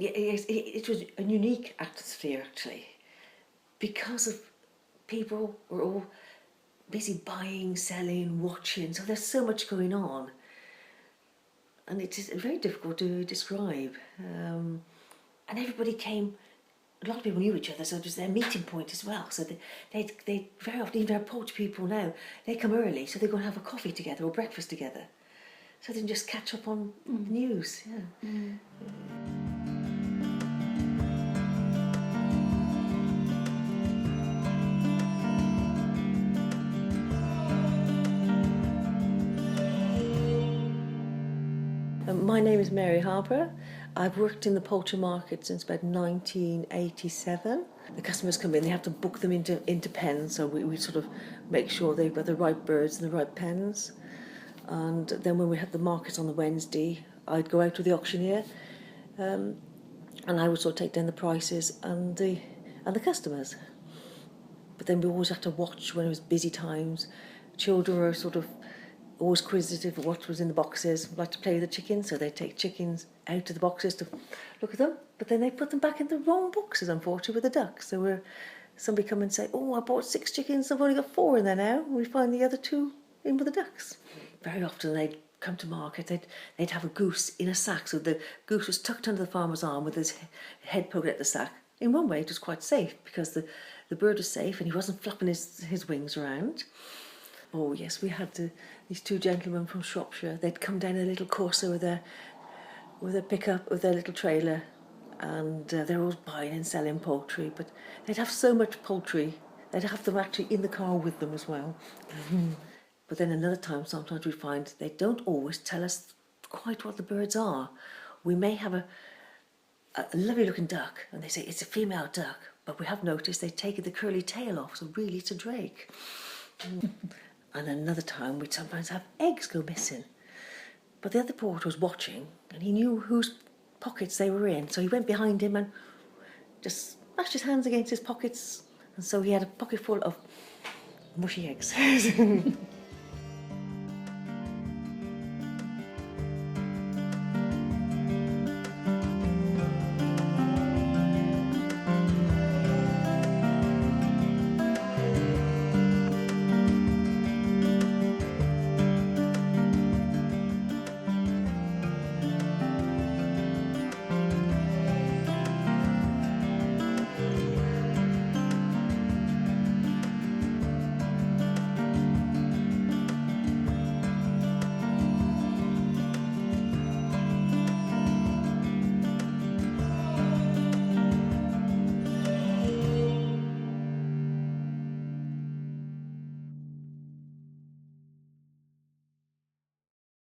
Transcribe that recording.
it was a unique atmosphere actually, because of people were all busy buying, selling, watching, so there's so much going on. And it is very difficult to describe. And everybody came, a lot of people knew each other, so it was their meeting point as well. So they very often, even our poultry people now, they come early, so they go and have a coffee together or breakfast together. So they can just catch up on the news. Yeah. My name is Mary Harper. I've worked in the poultry market since about 1987. The customers come in, they have to book them into pens, so we sort of make sure they've got the right birds in the right pens. And then when we had the market on the Wednesday, I'd go out with the auctioneer, and I would sort of take down the prices and the customers. But then we always had to watch when it was busy times. Children were sort of always inquisitive of what was in the boxes, like to play with the chickens, so they'd take chickens out of the boxes to look at them, but then they put them back in the wrong boxes, unfortunately, with the ducks. So somebody come and say, oh, I bought 6 chickens, I've only got 4 in there now, and we find the other 2 in with the ducks. Very often they'd come to market, they'd have a goose in a sack, so the goose was tucked under the farmer's arm with his head poking at the sack. In one way it was quite safe, because the bird was safe and he wasn't flapping his wings around. Oh yes, we had these 2 gentlemen from Shropshire. They'd come down a little courser with a pickup, with their little trailer, and they're all buying and selling poultry, but they'd have so much poultry, they'd have them actually in the car with them as well. But then another time, sometimes we find they don't always tell us quite what the birds are. We may have a lovely looking duck, and they say it's a female duck, but we have noticed they've taken the curly tail off, so really it's a drake. And another time we'd sometimes have eggs go missing. But the other porter was watching, and he knew whose pockets they were in, so he went behind him and just smashed his hands against his pockets, and so he had a pocket full of mushy eggs.